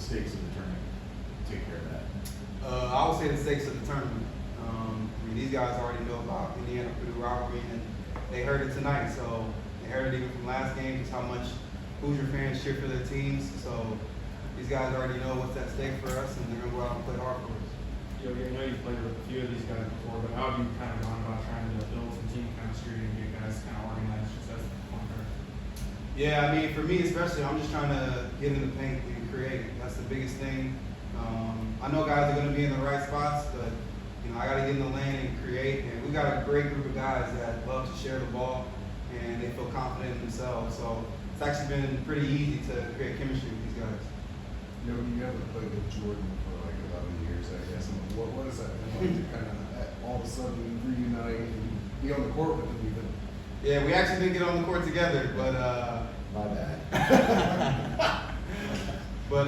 stakes of the tournament take care of that? I would say the stakes of the tournament. I mean, these guys already know about Indiana-Purdue rivalry, and they heard it tonight. So they heard it even from last game, just how much Hoosier fans cheer for their teams. So these guys already know what's at stake for us, and they're going to go out and play hard for us. Yogi, I know you've played with a few of these guys before, but how have you kind of gone about trying to build some team chemistry and get guys kind of organized just as a pointer? Yeah, I mean, for me especially, I'm just trying to get in the paint and create. That's the biggest thing. I know guys are going to be in the right spots, but I got to get in the lane and create. And we got a great group of guys that love to share the ball, and they feel confident in themselves. So it's actually been pretty easy to create chemistry with these guys. You haven't played with Jordan for like 11 years, I guess. And what is that like to kind of all of a sudden reunite and be on the court with him even? Yeah, we actually didn't get on the court together, but My bad. but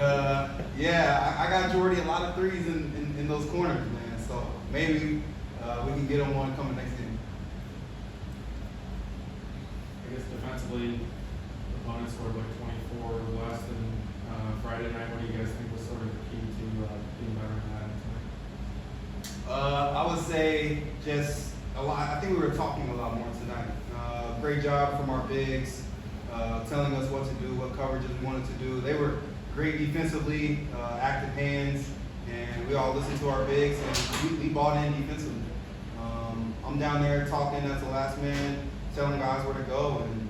yeah, I got Jordy a lot of threes in those corners, man. So maybe we can get him one coming next game. I guess defensively, opponents scored like 24 less than Friday night. What do you guys think was sort of the key to being better in that tonight? I would say just a lot. I think we were talking a lot more tonight. Great job from our bigs, telling us what to do, what coverages we wanted to do. They were great defensively, active hands, and we all listened to our bigs, and we bought in defensively. I'm down there talking as the last man, telling guys where to go, and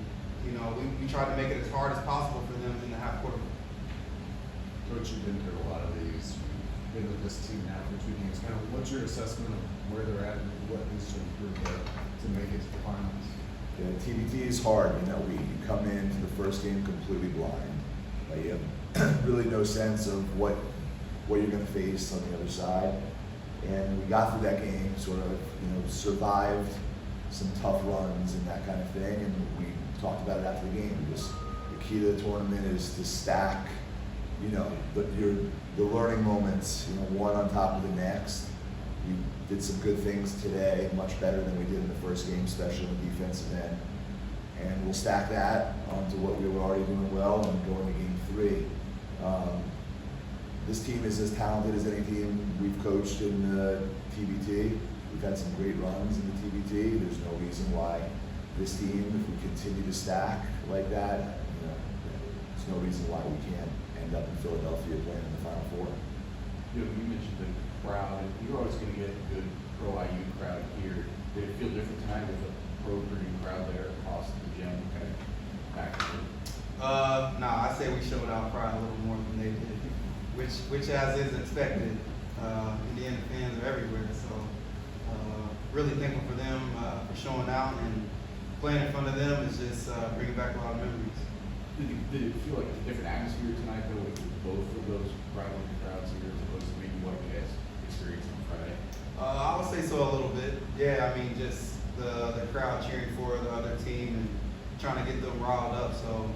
we tried to make it as hard as possible for them in the half court. Coach, you've been through a lot of these. You've been with this team now for 2 games. Kind of, what's your assessment of where they're at and what needs to improve to make it to the finals? Yeah, TBT is hard. You come into the first game completely blind. You have really no sense of what you're going to face on the other side. And we got through that game, sort of, survived some tough runs and that kind of thing. And we talked about it after the game. The key to the tournament is to stack, the learning moments, one on top of the next. We did some good things today, much better than we did in the first game, especially on the defensive end. And we'll stack that onto what we were already doing well and go into game 3. This team is as talented as any team we've coached in the TBT. We've had some great runs in the TBT. There's no reason why this team, if we continue to stack like that, there's no reason why we can't end up in Philadelphia playing in the Final Four. You mentioned the crowd, and you're always going to get a good pro IU crowd here. Did it feel different tonight with a pro Purdue crowd there across the gym, kind of back to it? No, I say we showed our pride a little more than they did, which as is expected. Indiana fans are everywhere, so really thankful for them for showing out, and playing in front of them is just bringing back a lot of memories. Did it feel like a different atmosphere tonight, though, with both of those rivalry crowds here, as opposed to maybe what you guys experienced on Friday? I would say so a little bit. Yeah, I mean, just the crowd cheering for the other team and trying to get them riled up. So,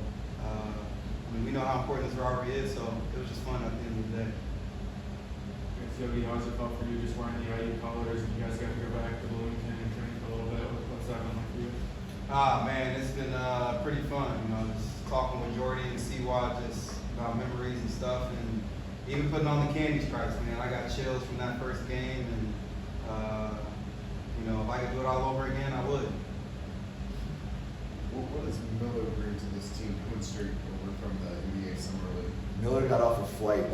we know how important this rivalry is, so it was just fun at the end of the day. Yogi, how has it felt for you just wearing the IU colors? You guys got to go back to Bloomington and train for a little bit. What's that been like for you? Man, it's been pretty fun. Just talking with Jordy and CWA just about memories and stuff, and even putting on the candy stripes, man. I got chills from that first game, and if I could do it all over again, I would. What does Miller bring to this team coming straight over from the NBA Summer League? Miller got off a flight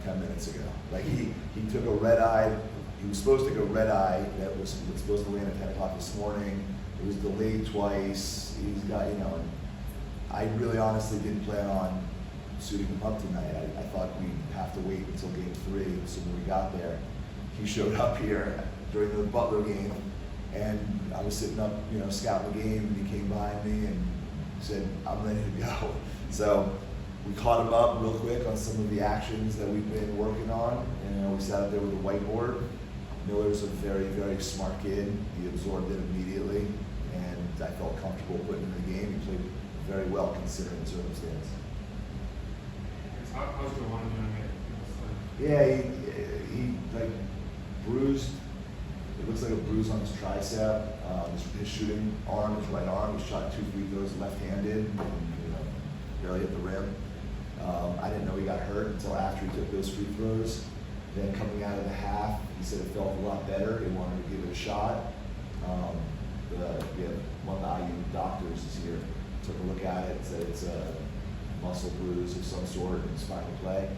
10 minutes ago. He took a red eye. He was supposed to go red eye. That was supposed to land at 10 o'clock this morning. It was delayed twice. He's got, and I really honestly didn't plan on suiting him up tonight. I thought we'd have to wait until game 3. So when we got there, he showed up here during the Butler game, and I was sitting up, scouting the game, and he came by me and said, "I'm ready to go." So we caught him up real quick on some of the actions that we've been working on, and we sat up there with a whiteboard. Miller's a very, very smart kid. He absorbed it immediately, and I felt comfortable putting him in the game. He played very well considering the circumstance. How's Joanna doing it? Yeah, he bruised. It looks like a bruise on his tricep. His shooting arm, his right arm. He shot 2 free throws left-handed, and barely hit the rim. I didn't know he got hurt until after he took those free throws. Then coming out of the half, he said it felt a lot better. He wanted to give it a shot. We have one of the IU doctors is here, took a look at it, said it's a muscle bruise of some sort in spinal play.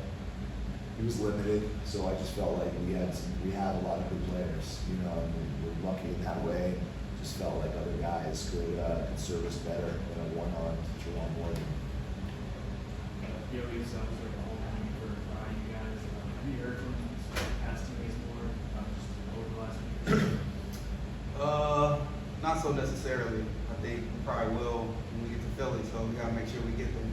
He was limited, so I just felt like we had a lot of good players, you know, and we're lucky in that way. Just felt like other guys could serve us better than a one-on Jerome Morgan. Yogi sounds like a whole thing for you guys. Have you heard from past teammates more just over the last week? Not so necessarily. I think we probably will when we get to Philly, so we gotta make sure we get there.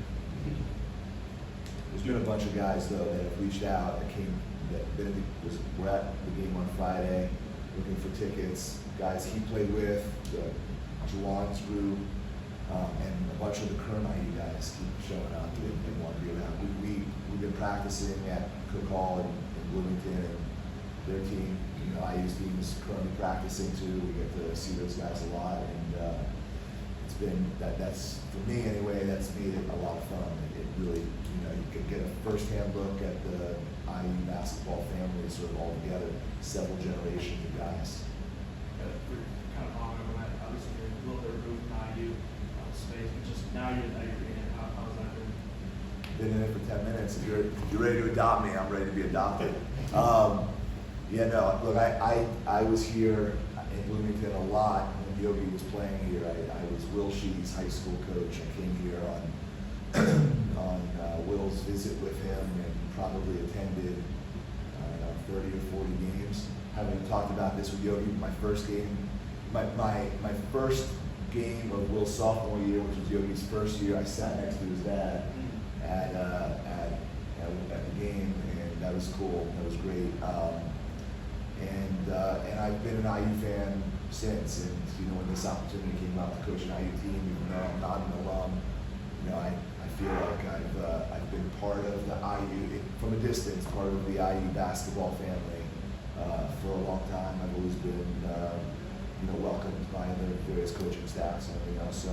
There's been a bunch of guys though that have reached out were at the game on Friday, looking for tickets. Guys he played with, Jawan's group, and a bunch of the current IU guys keep showing up and want to be around. We've been practicing at Cook Hall in Bloomington, and their team, you know, IU's team is currently practicing too. We get to see those guys a lot, and it's been that's for me anyway. That's made it a lot of fun. It really, you know, you could get a first-hand look at the IU basketball family sort of all together, several generations of guys. We're kind of on over that. Obviously, you're a little bit removed from IU space, but just now you're in it. How's that been? Been in it for 10 minutes. If you're ready to adopt me, I'm ready to be adopted. Yeah, no, look, I was here in Bloomington a lot when Yogi was playing here. I was Will Sheedy's high school coach. I came here on Will's visit with him and probably attended 30 or 40 games. Having talked about this with Yogi, my first game, my first game of Will's sophomore year, which was Yogi's first year, I sat next to his dad at the game, and that was cool. That was great. And I've been an IU fan since. And you know, when this opportunity came up to coach an IU team, even though I'm not an alum, you know, I feel like I've been part of the IU from a distance, part of the IU basketball family for a long time. I've always been you know, welcomed by the various coaching staffs and everything else. So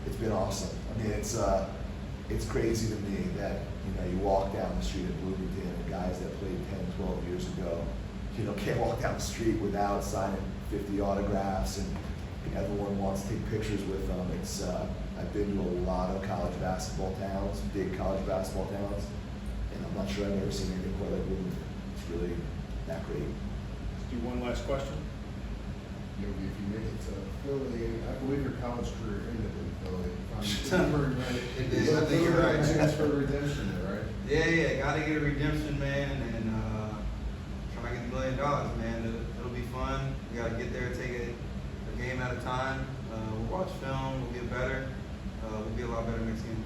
it's been awesome. I mean, it's crazy to me that, you know, you walk down the street at Bloomington and guys that played 10, 12 years ago, you know, can't walk down the street without signing 50 autographs, and everyone wants to take pictures with them. I've been to a lot of college basketball towns, big college basketball towns, and I'm not sure I've ever seen anything quite like Bloomington. It's really that great. Let's do one last question. Yogi, if you make it to Philly, I believe your college career ended in Philly. It did. I think you're right. Chance for redemption there, right? Yeah, gotta get a redemption, man, and try to get $1 million, man. It'll be fun. We gotta get there, take it a game at a time. We'll watch film, we'll get better. We'll be a lot better next game.